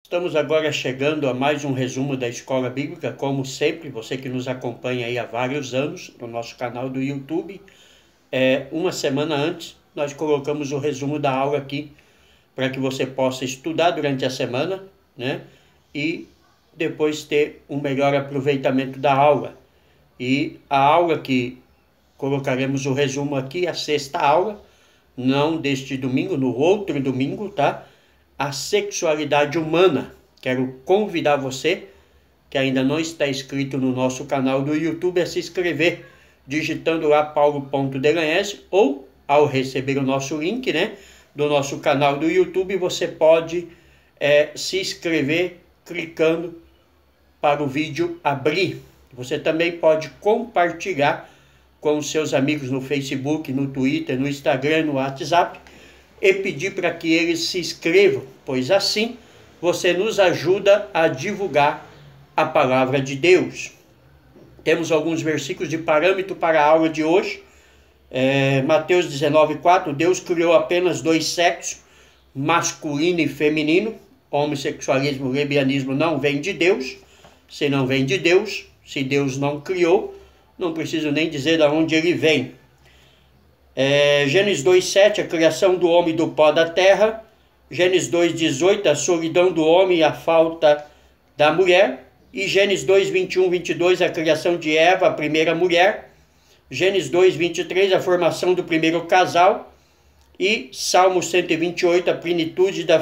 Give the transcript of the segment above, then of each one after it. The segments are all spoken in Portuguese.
Estamos agora chegando a mais um resumo da Escola Bíblica, como sempre, você que nos acompanha aí há vários anos no nosso canal do YouTube. Uma semana antes, nós colocamos o resumo da aula aqui, para que você possa estudar durante a semana, né? E depois ter um melhor aproveitamento da aula. E a aula que colocaremos o resumo aqui, a sexta aula, não deste domingo, no outro domingo, tá? A sexualidade humana. Quero convidar você, que ainda não está inscrito no nosso canal do YouTube, a se inscrever, digitando lá paulo.delanhece, ou ao receber o nosso link, né, do nosso canal do YouTube, você pode se inscrever clicando para o vídeo abrir. Você também pode compartilhar com os seus amigos no Facebook, no Twitter, no Instagram, no WhatsApp, e pedir para que eles se inscrevam, pois assim você nos ajuda a divulgar a palavra de Deus. Temos alguns versículos de parâmetro para a aula de hoje. Mateus 19:4, Deus criou apenas dois sexos, masculino e feminino. Homossexualismo, lesbianismo não vem de Deus. Se não vem de Deus, se Deus não criou, não preciso nem dizer de onde ele vem. Gênesis 2:7, a criação do homem do pó da terra. Gênesis 2:18, a solidão do homem e a falta da mulher. E Gênesis 2:21-22, a criação de Eva, a primeira mulher. Gênesis 2:23, a formação do primeiro casal. E Salmo 128, a plenitude da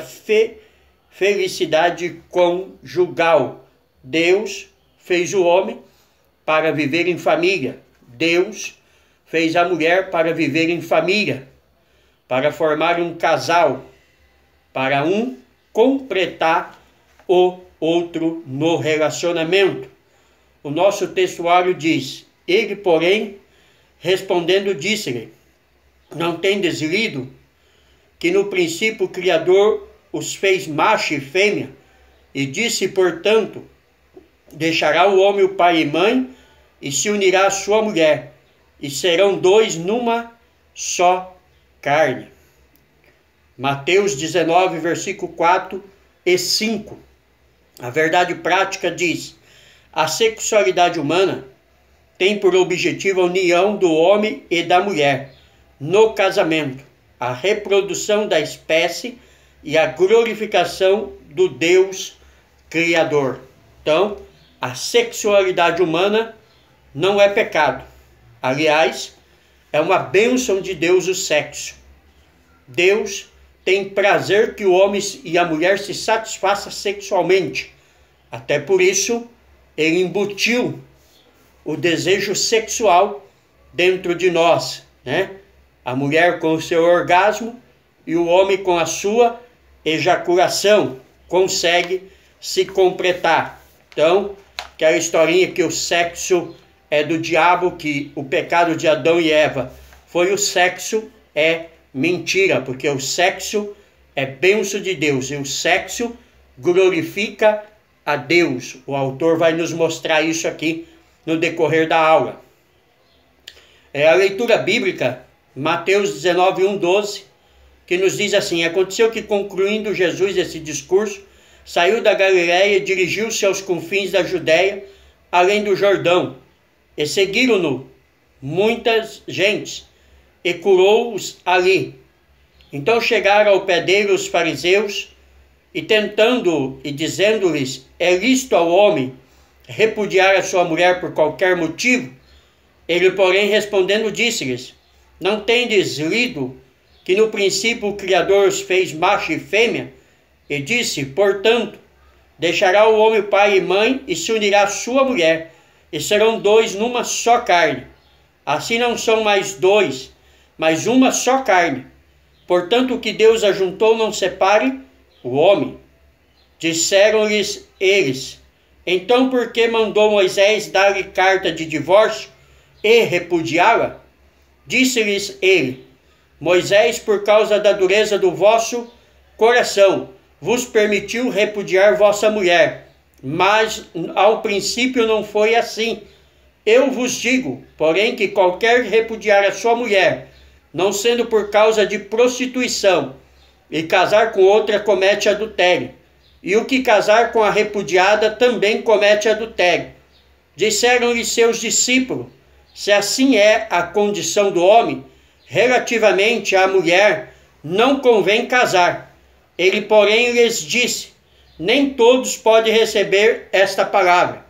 felicidade conjugal. Deus fez o homem para viver em família. Deus fez a mulher para viver em família, para formar um casal, para um completar o outro no relacionamento. O nosso textuário diz: ele, porém, respondendo, disse-lhe: não tendes lido que no princípio o Criador os fez macho e fêmea, e disse, portanto, deixará o homem o pai e mãe, e se unirá à sua mulher, e serão dois numa só carne. Mateus 19, versículo 4 e 5. A verdade prática diz: a sexualidade humana tem por objetivo a união do homem e da mulher no casamento, a reprodução da espécie e a glorificação do Deus Criador. Então, a sexualidade humana não é pecado. Aliás, é uma bênção de Deus o sexo. Deus tem prazer que o homem e a mulher se satisfaçam sexualmente. Até por isso, ele embutiu o desejo sexual dentro de nós, né? A mulher com o seu orgasmo e o homem com a sua ejaculação consegue se completar. Então, aquela historinha que o sexo é do diabo, que o pecado de Adão e Eva foi o sexo, é mentira, porque o sexo é bênção de Deus, e o sexo glorifica a Deus. O autor vai nos mostrar isso aqui no decorrer da aula. A leitura bíblica, Mateus 19, 1-12, que nos diz assim: aconteceu que, concluindo Jesus esse discurso, saiu da Galiléia e dirigiu-se aos confins da Judéia, além do Jordão, e seguiram-no muitas gentes, e curou-os ali. Então chegaram ao pé dele os fariseus, e tentando e dizendo-lhes: é lícito ao homem repudiar a sua mulher por qualquer motivo? Ele, porém, respondendo, disse-lhes: não tendes lido que no princípio o Criador os fez macho e fêmea? E disse, portanto, deixará o homem pai e mãe, e se unirá à sua mulher, e serão dois numa só carne. Assim não são mais dois, mas uma só carne. Portanto, o que Deus ajuntou não separe o homem. Disseram-lhes eles: então por que mandou Moisés dar-lhe carta de divórcio e repudiá-la? Disse-lhes ele: Moisés, por causa da dureza do vosso coração, vos permitiu repudiar vossa mulher, mas ao princípio não foi assim. Eu vos digo, porém, que qualquer repudiar a sua mulher, não sendo por causa de prostituição, e casar com outra comete adultério. e o que casar com a repudiada também comete adultério. Disseram-lhe seus discípulos: se assim é a condição do homem, relativamente à mulher, não convém casar. Ele, porém, lhes disse: nem todos podem receber esta palavra,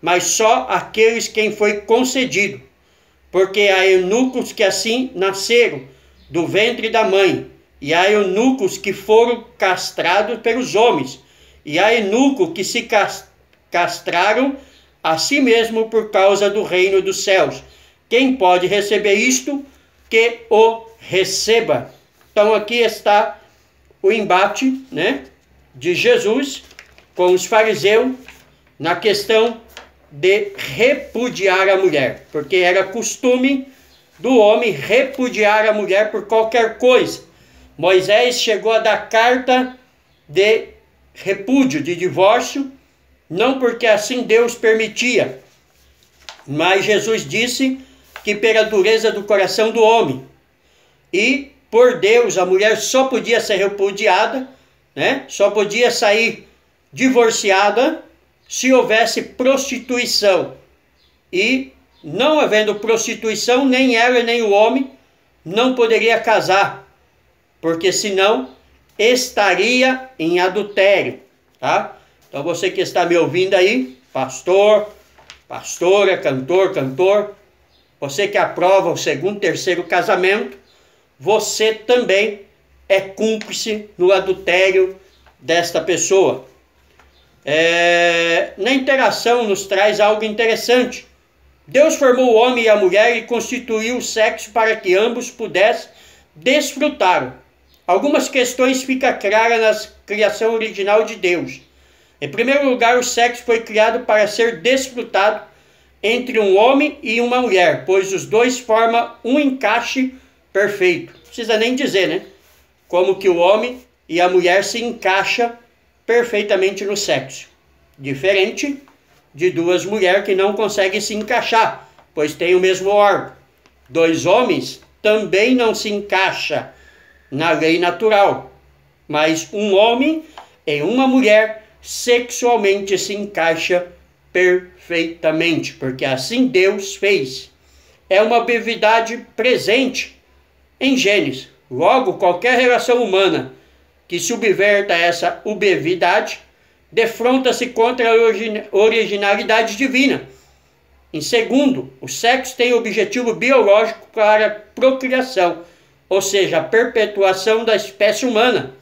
mas só aqueles quem foi concedido. Porque há eunucos que assim nasceram do ventre da mãe, e há eunucos que foram castrados pelos homens, e há eunucos que se castraram a si mesmo por causa do reino dos céus. Quem pode receber isto, que o receba. Então aqui está o embate, né, de Jesus com os fariseus na questão de repudiar a mulher, porque era costume do homem repudiar a mulher por qualquer coisa. Moisés chegou a dar carta de repúdio, de divórcio, não porque assim Deus permitia, mas Jesus disse que pela dureza do coração do homem, e por Deus a mulher só podia ser repudiada, né? Só podia sair divorciada se houvesse prostituição. E não havendo prostituição, nem ela nem o homem não poderia casar, porque senão estaria em adultério, tá? Então você que está me ouvindo aí, pastor, pastora, cantor, você que aprova o segundo, terceiro casamento, você também é cúmplice no adultério desta pessoa. Na interação nos traz algo interessante. Deus formou o homem e a mulher e constituiu o sexo para que ambos pudessem desfrutar. Algumas questões ficam claras na criação original de Deus. Em primeiro lugar, o sexo foi criado para ser desfrutado entre um homem e uma mulher, pois os dois formam um encaixe perfeito. Não precisa nem dizer, né? Como que o homem e a mulher se encaixam perfeitamente no sexo. Diferente de duas mulheres que não conseguem se encaixar, pois têm o mesmo órgão. Dois homens também não se encaixam na lei natural, mas um homem e uma mulher sexualmente se encaixa perfeitamente, porque assim Deus fez. É uma obviedade presente em Gênesis. Logo, qualquer relação humana que subverta essa obviedade defronta-se contra a originalidade divina. Em segundo, o sexo tem objetivo biológico para a procriação, ou seja, a perpetuação da espécie humana.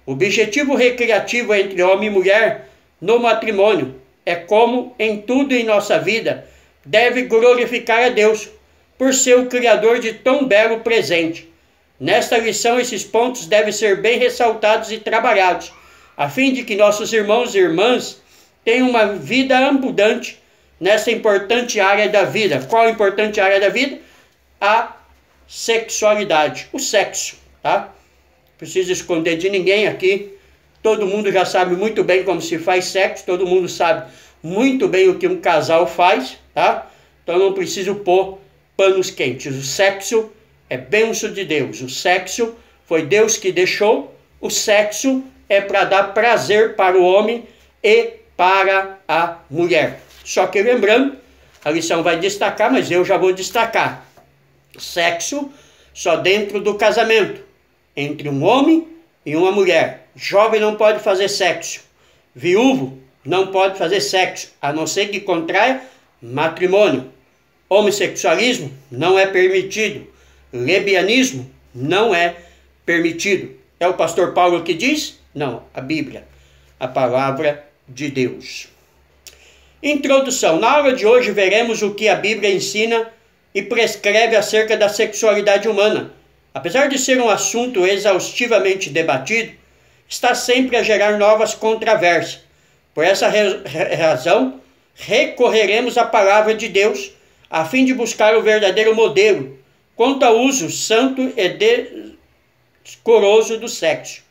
O objetivo recreativo entre homem e mulher no matrimônio é, como em tudo em nossa vida, deve glorificar a Deus por ser o Criador de tão belo presente. Nesta lição, esses pontos devem ser bem ressaltados e trabalhados, a fim de que nossos irmãos e irmãs tenham uma vida abundante nessa importante área da vida. Qual a importante área da vida? A sexualidade, o sexo, tá? Não preciso esconder de ninguém aqui. Todo mundo já sabe muito bem como se faz sexo, todo mundo sabe muito bem o que um casal faz, tá? Então não preciso pôr panos quentes. O sexo é bênção de Deus. O sexo foi Deus que deixou. O sexo é para dar prazer para o homem e para a mulher. Só que lembrando, a lição vai destacar, mas eu já vou destacar. Sexo só dentro do casamento, entre um homem e uma mulher. Jovem não pode fazer sexo. Viúvo não pode fazer sexo, a não ser que contraia matrimônio. Homossexualismo não é permitido. Lesbianismo não é permitido. É o pastor Paulo que diz? Não, a Bíblia, a palavra de Deus. Introdução. Na aula de hoje veremos o que a Bíblia ensina e prescreve acerca da sexualidade humana. Apesar de ser um assunto exaustivamente debatido, está sempre a gerar novas controvérsias. Por essa razão, recorreremos à palavra de Deus a fim de buscar o verdadeiro modelo quanto ao uso santo e decoroso do sexo.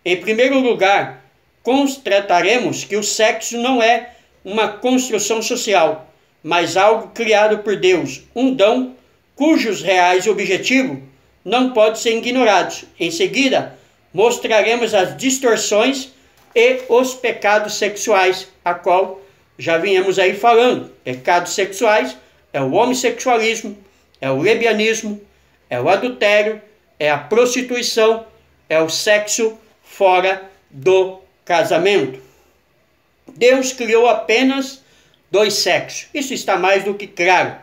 Em primeiro lugar, constataremos que o sexo não é uma construção social, mas algo criado por Deus, um dom cujos reais objetivos não podem ser ignorados. Em seguida, mostraremos as distorções e os pecados sexuais, a qual já viemos aí falando. Pecados sexuais é o homossexualismo, é o lesbianismo, é o adultério, é a prostituição, é o sexo fora do casamento. Deus criou apenas 2 sexos. Isso está mais do que claro.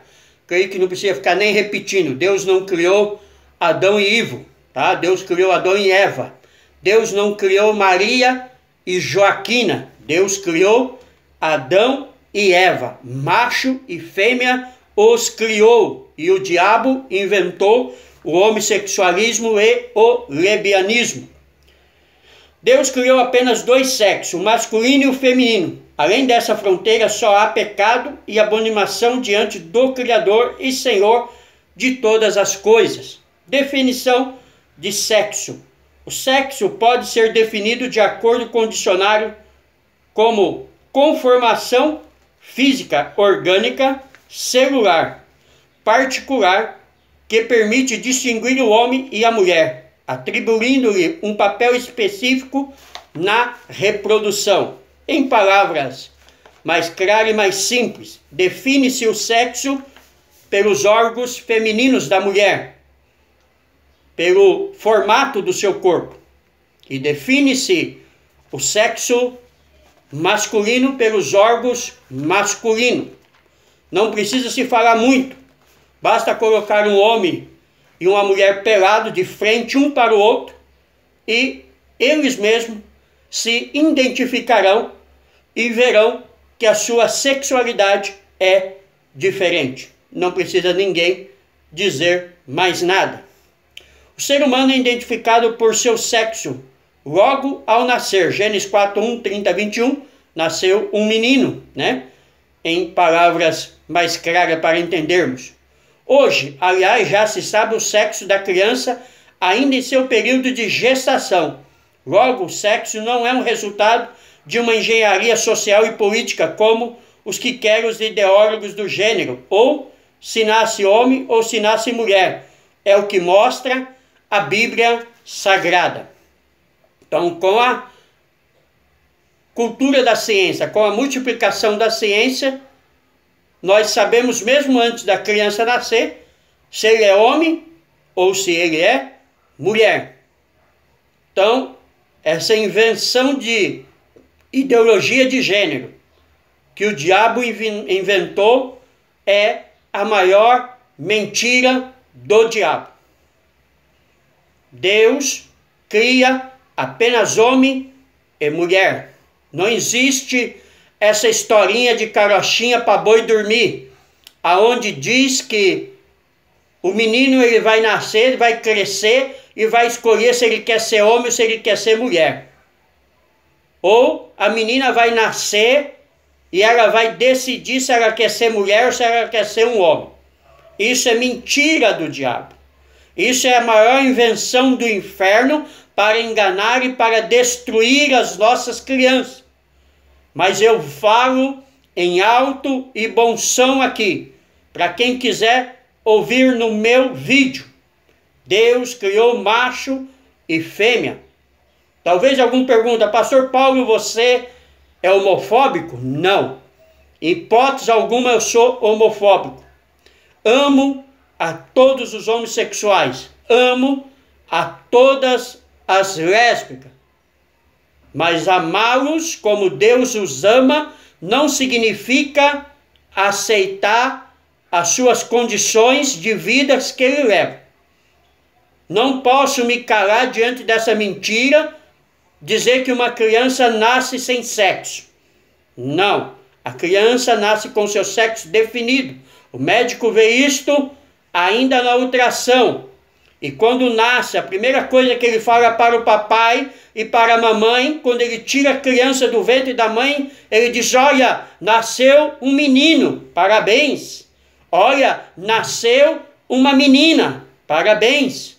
Creio que não precisa ficar nem repetindo. Deus não criou Adão e Ivo, tá? Deus criou Adão e Eva. Deus não criou Maria e Joaquina. Deus criou Adão e Eva. Macho e fêmea os criou. E o diabo inventou o homossexualismo e o lesbianismo. Deus criou apenas 2 sexos, o masculino e o feminino. Além dessa fronteira, só há pecado e abominação diante do Criador e Senhor de todas as coisas. Definição de sexo. O sexo pode ser definido de acordo com o dicionário como conformação física, orgânica, celular, particular, que permite distinguir o homem e a mulher, atribuindo-lhe um papel específico na reprodução. Em palavras mais claras e mais simples, define-se o sexo pelos órgãos femininos da mulher, pelo formato do seu corpo, e define-se o sexo masculino pelos órgãos masculinos. Não precisa se falar muito, basta colocar um homem e uma mulher pelado de frente um para o outro e eles mesmos se identificarão e verão que a sua sexualidade é diferente. Não precisa ninguém dizer mais nada. O ser humano é identificado por seu sexo logo ao nascer. Gênesis 4:1, 30, 21, nasceu um menino, né? Em palavras mais claras para entendermos. Hoje, aliás, já se sabe o sexo da criança ainda em seu período de gestação. Logo, o sexo não é um resultado de uma engenharia social e política como os que querem os ideólogos do gênero, ou se nasce homem ou se nasce mulher. É o que mostra a Bíblia Sagrada. Então, com a cultura da ciência, com a multiplicação da ciência, nós sabemos mesmo antes da criança nascer, se ele é homem ou se ele é mulher. Então, essa invenção de ideologia de gênero que o diabo inventou é a maior mentira do diabo. Deus cria apenas homem e mulher. Não existe essa historinha de carochinha para boi dormir, aonde diz que o menino ele vai nascer, ele vai crescer e vai escolher se ele quer ser homem ou se ele quer ser mulher. Ou a menina vai nascer e ela vai decidir se ela quer ser mulher ou se ela quer ser um homem. Isso é mentira do diabo. Isso é a maior invenção do inferno para enganar e para destruir as nossas crianças. Mas eu falo em alto e bom som aqui, para quem quiser ouvir no meu vídeo. Deus criou macho e fêmea. Talvez algum pergunta, pastor Paulo, você é homofóbico? Não. Em hipótese alguma eu sou homofóbico. Amo a todos os homossexuais. Amo a todas as lésbicas. Mas amá-los como Deus os ama não significa aceitar as suas condições de vida que ele leva. Não posso me calar diante dessa mentira, dizer que uma criança nasce sem sexo. Não, a criança nasce com seu sexo definido. O médico vê isto ainda na ultrassom. E quando nasce, a primeira coisa que ele fala para o papai e para a mamãe, quando ele tira a criança do ventre da mãe, ele diz, olha, nasceu um menino, parabéns. Olha, nasceu uma menina, parabéns.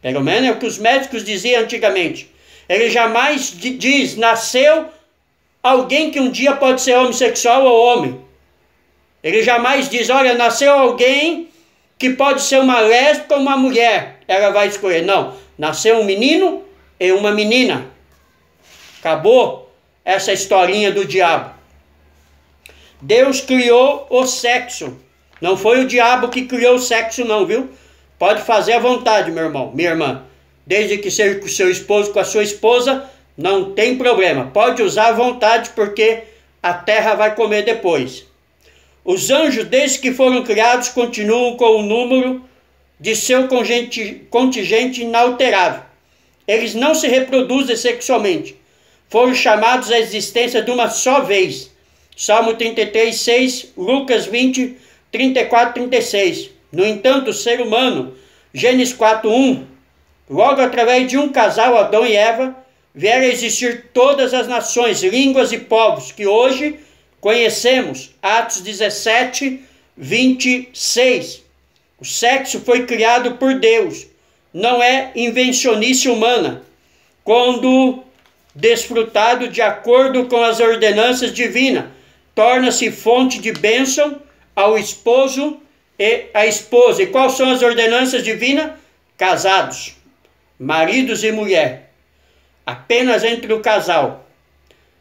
Pelo menos é o que os médicos diziam antigamente. Ele jamais diz, nasceu alguém que um dia pode ser homossexual ou homem. Ele jamais diz, olha, nasceu alguém que pode ser uma lésbica ou uma mulher. Ela vai escolher. Não, nasceu um menino e uma menina. Acabou essa historinha do diabo. Deus criou o sexo. Não foi o diabo que criou o sexo não, viu? Pode fazer à vontade, meu irmão, minha irmã. Desde que seja com o seu esposo, com a sua esposa, não tem problema. Pode usar à vontade, porque a terra vai comer depois. Os anjos, desde que foram criados, continuam com o número de seu contingente inalterável. Eles não se reproduzem sexualmente. Foram chamados à existência de uma só vez. Salmo 33, 6, Lucas 20, 34, 36. No entanto, o ser humano, Gênesis 4, 1, logo através de um casal, Adão e Eva, vieram a existir todas as nações, línguas e povos que hoje conhecemos. Atos 17, 26. O sexo foi criado por Deus, não é invencionice humana, quando desfrutado de acordo com as ordenanças divinas, torna-se fonte de bênção ao esposo e à esposa. E quais são as ordenanças divinas? Casados, maridos e mulher, apenas entre o casal,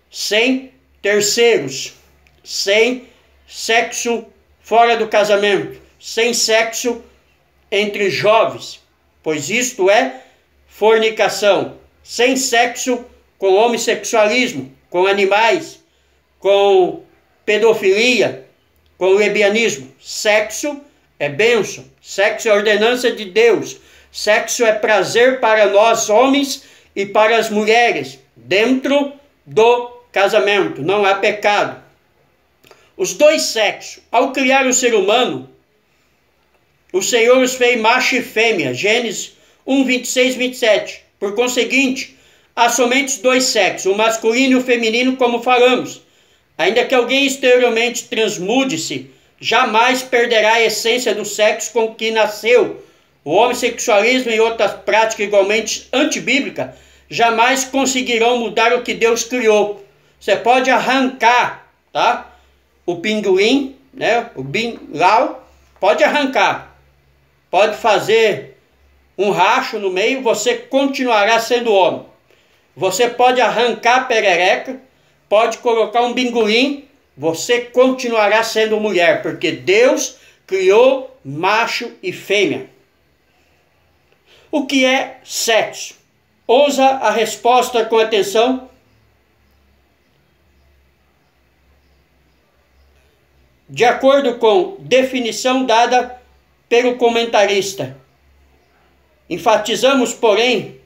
sem terceiros, sem sexo fora do casamento, sem sexo entre jovens, pois isto é fornicação, sem sexo com homossexualismo, com animais, com pedofilia, com lesbianismo. Sexo é bênção, sexo é ordenança de Deus, sexo é prazer para nós homens e para as mulheres, dentro do casamento, não há pecado. Os dois sexos, ao criar o ser humano, o Senhor os fez macho e fêmea, Gênesis 1, 26, 27. Por conseguinte, há somente dois sexos, o masculino e o feminino, como falamos. Ainda que alguém exteriormente transmude-se, jamais perderá a essência do sexo com que nasceu. O homossexualismo e outras práticas igualmente antibíblicas jamais conseguirão mudar o que Deus criou. Você pode arrancar, tá? O pinguim, né? O binlau, pode arrancar. Pode fazer um racho no meio, você continuará sendo homem. Você pode arrancar a perereca, pode colocar um bingolim, você continuará sendo mulher, porque Deus criou macho e fêmea. O que é sexo? Ouça a resposta com atenção. De acordo com definição dada pelo comentarista, enfatizamos, porém,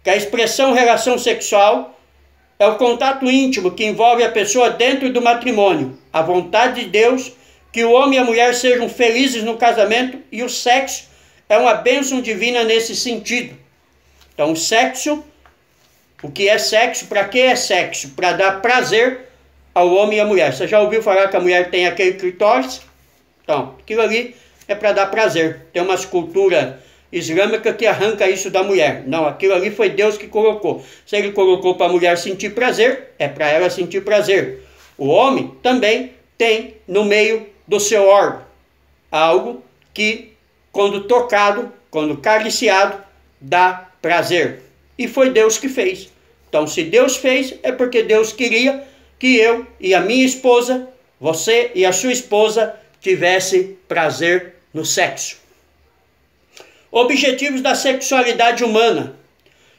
que a expressão relação sexual é o contato íntimo que envolve a pessoa dentro do matrimônio, a vontade de Deus que o homem e a mulher sejam felizes no casamento, e o sexo é uma bênção divina nesse sentido. Então, o sexo, o que é sexo? Para que é sexo? Para dar prazer ao homem e à mulher. Você já ouviu falar que a mulher tem aquele clitóris? Então, aquilo ali é para dar prazer. Tem uma escultura islâmica que arranca isso da mulher. Não, aquilo ali foi Deus que colocou. Se ele colocou para a mulher sentir prazer, é para ela sentir prazer. O homem também tem no meio do seu órgão algo que, quando tocado, quando cariciado, dá prazer. E foi Deus que fez. Então, se Deus fez, é porque Deus queria que eu e a minha esposa, você e a sua esposa, tivesse prazer no sexo. Objetivos da sexualidade humana.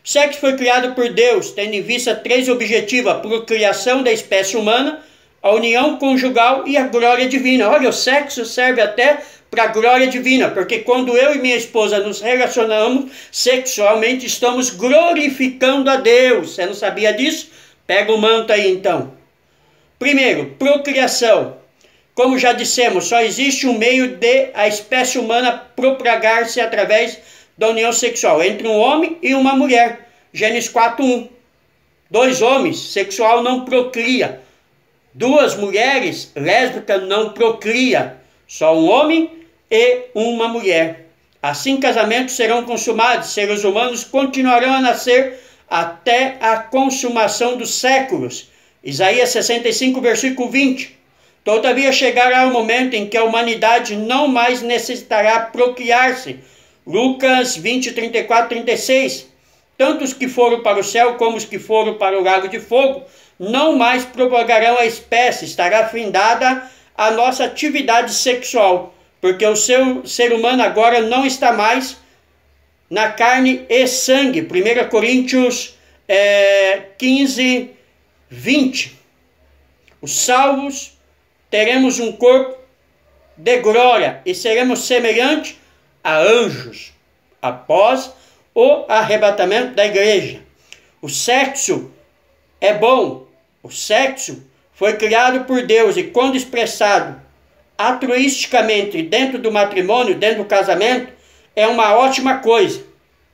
O sexo foi criado por Deus, tendo em vista três objetivos: a procriação da espécie humana, a união conjugal e a glória divina. Olha, o sexo serve até para a glória divina, porque quando eu e minha esposa nos relacionamos sexualmente, estamos glorificando a Deus. Você não sabia disso? Pega o manto aí então. Primeiro, procriação. Como já dissemos, só existe um meio de a espécie humana propagar-se através da união sexual entre um homem e uma mulher. Gênesis 4:1. Dois homens, sexual não procria. Duas mulheres, lésbica, não procria. Só um homem e uma mulher. Assim, casamentos serão consumados, seres humanos continuarão a nascer até a consumação dos séculos. Isaías 65, versículo 20. Todavia chegará o momento em que a humanidade não mais necessitará procriar-se. Lucas 20, 34, 36. tanto os que foram para o céu como os que foram para o lago de fogo, não mais propagarão a espécie, estará findada a nossa atividade sexual, porque o seu ser humano agora não está mais na carne e sangue. 1 Coríntios 15, 20. Os salvos teremos um corpo de glória e seremos semelhantes a anjos após o arrebatamento da igreja. O sexo é bom. O sexo foi criado por Deus e quando expressado altruisticamente dentro do matrimônio, dentro do casamento, é uma ótima coisa.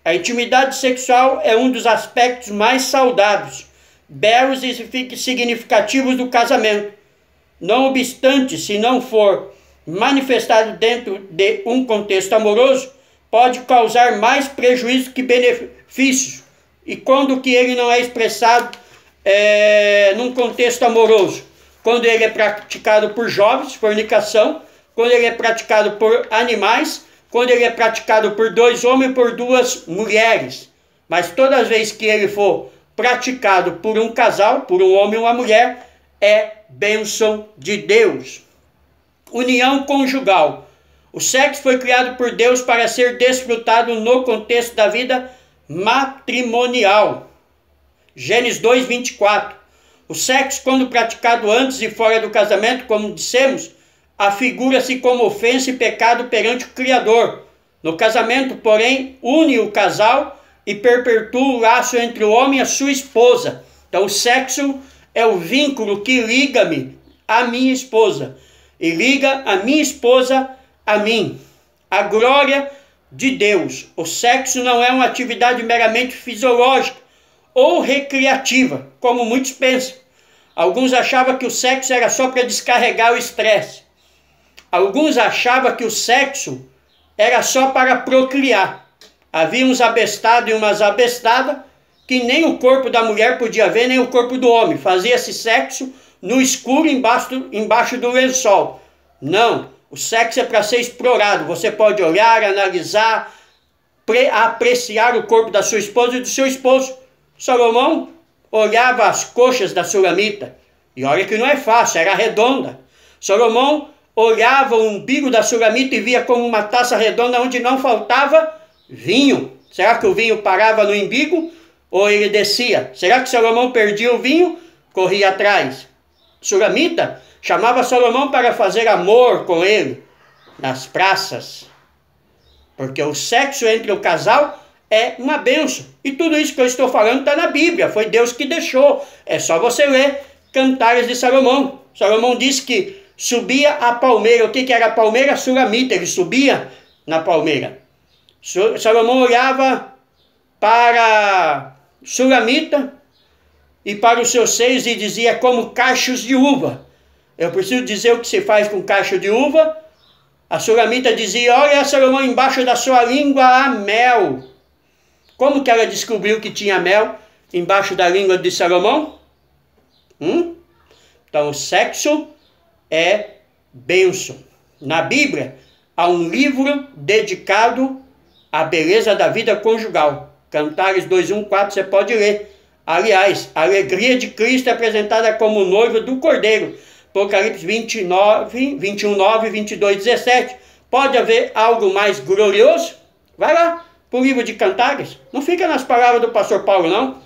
A intimidade sexual é um dos aspectos mais saudáveis, belos e significativos do casamento. Não obstante, se não for manifestado dentro de um contexto amoroso, pode causar mais prejuízo que benefícios. E quando que ele não é expressado num contexto amoroso? Quando ele é praticado por jovens, fornicação, quando ele é praticado por animais, quando ele é praticado por 2 homens e por 2 mulheres. Mas todas as vezes que ele for praticado por um casal, por um homem e uma mulher, é bênção de Deus. União conjugal. O sexo foi criado por Deus para ser desfrutado no contexto da vida matrimonial. Gênesis 2, 24. O sexo, quando praticado antes e fora do casamento, como dissemos, afigura-se como ofensa e pecado perante o Criador. No casamento, porém, une o casal e perpetua o laço entre o homem e a sua esposa. Então, o sexo é o vínculo que liga-me à minha esposa e liga a minha esposa a mim. A glória de Deus. O sexo não é uma atividade meramente fisiológica ou recreativa, como muitos pensam. Alguns achavam que o sexo era só para descarregar o estresse. Alguns achavam que o sexo era só para procriar. Havia uns abestados e umas abestadas que nem o corpo da mulher podia ver, nem o corpo do homem. Fazia-se sexo no escuro, embaixo do lençol. Não, o sexo é para ser explorado. Você pode olhar, analisar, apreciar o corpo da sua esposa e do seu esposo. Salomão olhava as coxas da Sulamita. E olha que não é fácil, era redonda. Salomão olhava o umbigo da Sulamita e via como uma taça redonda onde não faltava vinho. Será que o vinho parava no umbigo ou ele descia? Será que Salomão perdia o vinho? Corria atrás. Sulamita chamava Salomão para fazer amor com ele nas praças. Porque o sexo entre o casal é uma bênção. E tudo isso que eu estou falando está na Bíblia. Foi Deus que deixou. É só você ler Cantares de Salomão. Salomão disse que subia a palmeira. O que era a palmeira? Sulamita. Ele subia na palmeira. Salomão olhava para Sulamita e para os seus seios e dizia como cachos de uva. Eu preciso dizer o que se faz com cacho de uva. A Sulamita dizia, olha Salomão, embaixo da sua língua há mel. Como que ela descobriu que tinha mel embaixo da língua de Salomão? Então o sexo é bênção. Na Bíblia há um livro dedicado à beleza da vida conjugal. Cantares 2:1-4 você pode ler. Aliás, a alegria de Cristo é apresentada como noiva do Cordeiro. Apocalipse 29, 21:9, 22:17. Pode haver algo mais glorioso? Vai lá para o livro de Cantares. Não fica nas palavras do pastor Paulo, não.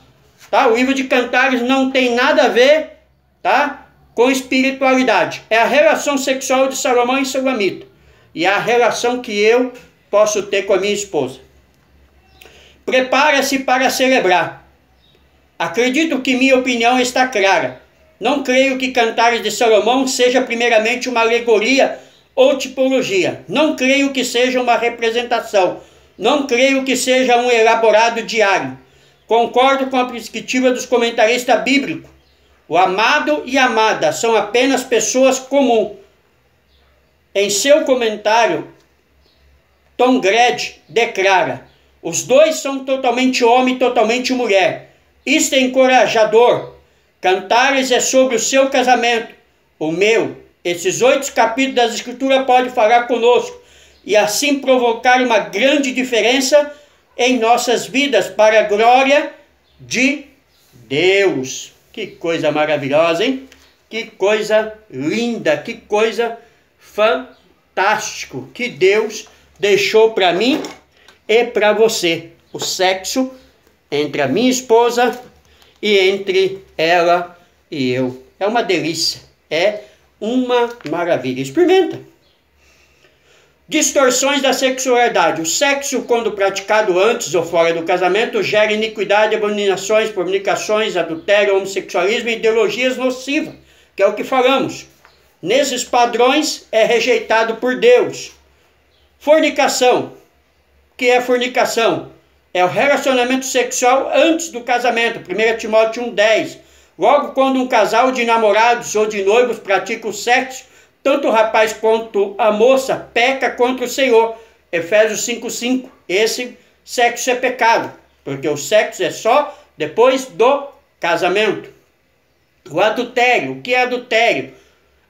Tá? O livro de Cantares não tem nada a ver, tá, com espiritualidade. É a relação sexual de Salomão e Sulamita. E é a relação que eu posso ter com a minha esposa. Prepara-se para celebrar. Acredito que minha opinião está clara. Não creio que Cantares de Salomão seja primeiramente uma alegoria ou tipologia. Não creio que seja uma representação. Não creio que seja um elaborado diário. Concordo com a perspectiva dos comentaristas bíblicos. O amado e a amada são apenas pessoas comuns. Em seu comentário, Tom Gredd declara: os dois são totalmente homem e totalmente mulher. Isto é encorajador. Cantares é sobre o seu casamento, o meu. Esses 8 capítulos das Escrituras podem falar conosco e assim provocar uma grande diferença em nossas vidas para a glória de Deus. Que coisa maravilhosa, hein? Que coisa linda, que coisa fantástico que Deus deixou para mim e para você. O sexo entre a minha esposa e entre ela e eu. É uma delícia, é uma maravilha. Experimenta. Distorções da sexualidade. O sexo, quando praticado antes ou fora do casamento, gera iniquidade, abominações, fornicações, adultério, homossexualismo e ideologias nocivas, que é o que falamos. Nesses padrões é rejeitado por Deus. Fornicação. O que é fornicação? É o relacionamento sexual antes do casamento. 1 Timóteo 1,10. Logo, quando um casal de namorados ou de noivos pratica o sexo, tanto o rapaz quanto a moça peca contra o Senhor. Efésios 5,5. Esse sexo é pecado, porque o sexo é só depois do casamento. O adultério. O que é adultério?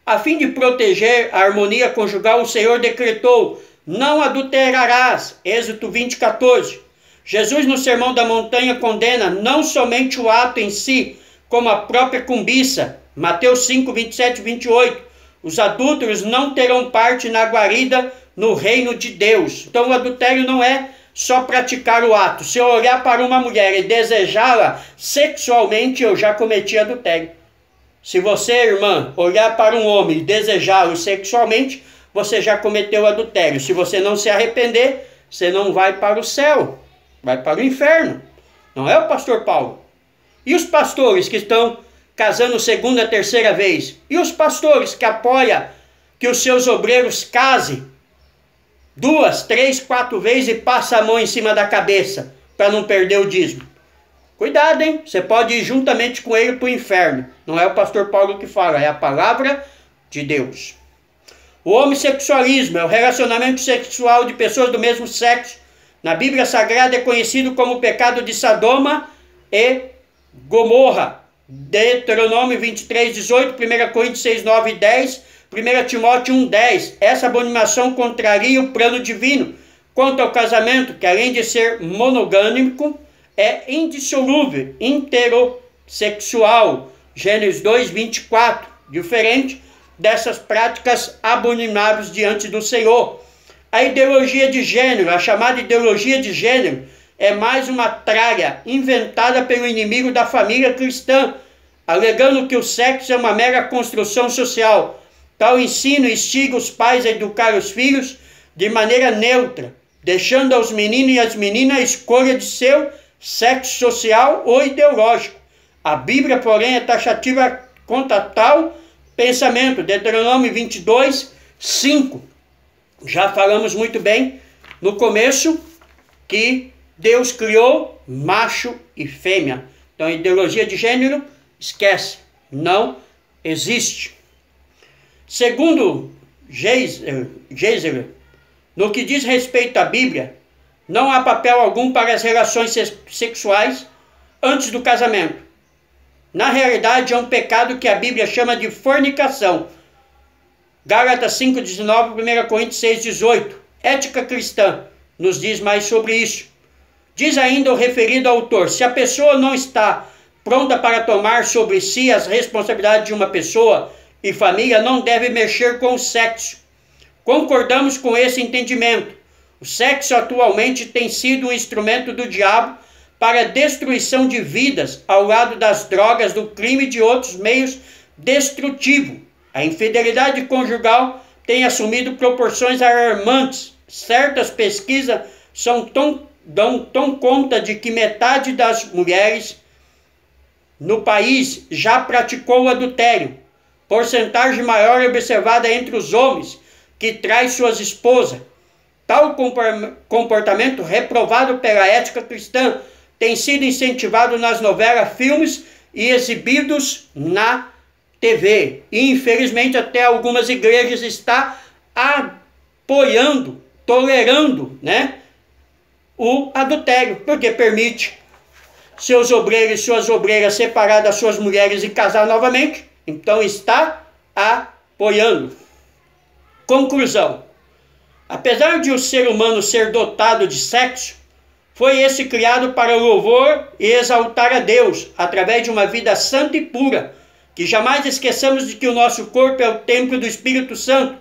A fim de proteger a harmonia conjugal, o Senhor decretou: não adulterarás. Êxodo 20,14. Jesus, no Sermão da Montanha, condena não somente o ato em si, como a própria cobiça. Mateus 5, 27 e 28. Os adúlteros não terão parte na guarida no reino de Deus. Então o adultério não é só praticar o ato. Se eu olhar para uma mulher e desejá-la sexualmente, eu já cometi adultério. Se você, irmã, olhar para um homem e desejá-lo sexualmente, você já cometeu adultério. Se você não se arrepender, você não vai para o céu, vai para o inferno. Não é o pastor Paulo? E os pastores que estão casando segunda, terceira vez? E os pastores que apoiam que os seus obreiros casem 2, 3, 4 vezes e passam a mão em cima da cabeça para não perder o dízimo? Cuidado, hein? Você pode ir juntamente com ele para o inferno. Não é o pastor Paulo que fala, é a palavra de Deus. O homossexualismo é o relacionamento sexual de pessoas do mesmo sexo. Na Bíblia Sagrada é conhecido como o pecado de Sodoma e Gomorra. Deuteronômio 23, 18, 1 Coríntios 6, 9 e 10, 1 Timóteo 1, 10. Essa abominação contraria o plano divino. Quanto ao casamento, que além de ser monogâmico, é indissolúvel, interossexual. Gênesis 2, 24. Diferente dessas práticas abomináveis diante do Senhor. A ideologia de gênero, a chamada ideologia de gênero, é mais uma tralha inventada pelo inimigo da família cristã, alegando que o sexo é uma mera construção social. Tal ensino instiga os pais a educar os filhos de maneira neutra, deixando aos meninos e às meninas a escolha de seu sexo social ou ideológico. A Bíblia, porém, é taxativa contra tal pensamento. Deuteronômio 22, 5. Já falamos muito bem no começo que Deus criou macho e fêmea. Então, a ideologia de gênero, esquece, não existe. Segundo Geisler, no que diz respeito à Bíblia, não há papel algum para as relações sexuais antes do casamento. Na realidade, é um pecado que a Bíblia chama de fornicação. Gálatas 5,19, 1 Coríntios 6,18. Ética cristã nos diz mais sobre isso. Diz ainda o referido autor: se a pessoa não está pronta para tomar sobre si as responsabilidades de uma pessoa e família, não deve mexer com o sexo. Concordamos com esse entendimento. O sexo atualmente tem sido um instrumento do diabo para a destruição de vidas, ao lado das drogas, do crime e de outros meios destrutivos. A infidelidade conjugal tem assumido proporções alarmantes. Certas pesquisas dão conta de que metade das mulheres no país já praticou o adultério. Porcentagem maior é observada entre os homens que traem suas esposas. Tal comportamento, reprovado pela ética cristã, tem sido incentivado nas novelas, filmes e exibidos na TV. E, infelizmente, até algumas igrejas estão apoiando, tolerando, o adultério, porque permite seus obreiros e suas obreiras separar das suas mulheres e casar novamente. Então está apoiando. Conclusão: apesar de o ser humano ser dotado de sexo, Foi esse criado para louvor e exaltar a Deus, através de uma vida santa e pura. Que jamais esqueçamos de que o nosso corpo é o templo do Espírito Santo.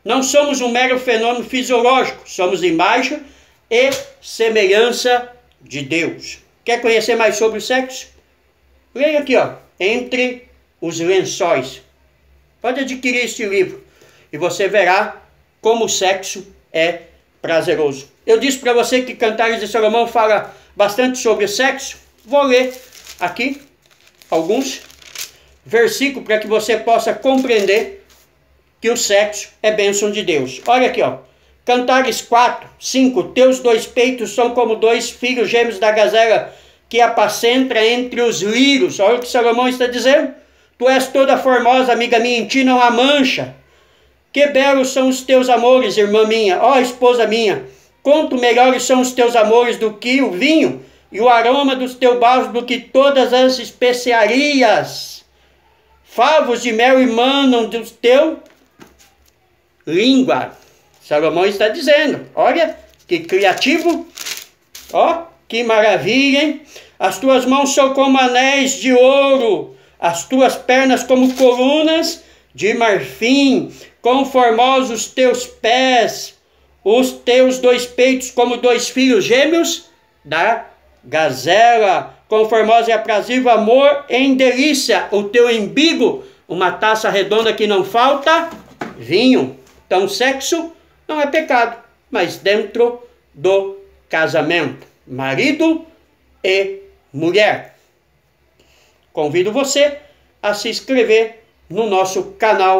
Não somos um mero fenômeno fisiológico, somos imagem e semelhança de Deus. Quer conhecer mais sobre o sexo? Leia aqui, ó, Entre os Lençóis. Pode adquirir este livro e você verá como o sexo é prazeroso. Eu disse para você que Cantares de Salomão fala bastante sobre o sexo. Vou ler aqui alguns versículos para que você possa compreender que o sexo é bênção de Deus. Olha aqui, ó. Cantares 4, 5. Teus 2 peitos são como 2 filhos gêmeos da gazela que apacenta entre os lírios. Olha o que Salomão está dizendo. Tu és toda formosa, amiga minha, em ti não há mancha. Que belos são os teus amores, irmã minha, ó esposa minha. Quanto melhores são os teus amores do que o vinho, e o aroma dos teus baus do que todas as especiarias. Favos de mel emanam do teu língua. Salomão está dizendo, olha que criativo, ó, que maravilha, hein? As tuas mãos são como anéis de ouro, as tuas pernas como colunas de marfim, quão formosos os teus pés, os teus 2 peitos como 2 filhos gêmeos da gazela, quão formoso e aprazível amor em delícia, o teu embigo, uma taça redonda que não falta vinho. Então sexo não é pecado, mas dentro do casamento, marido e mulher. Convido você a se inscrever no nosso canal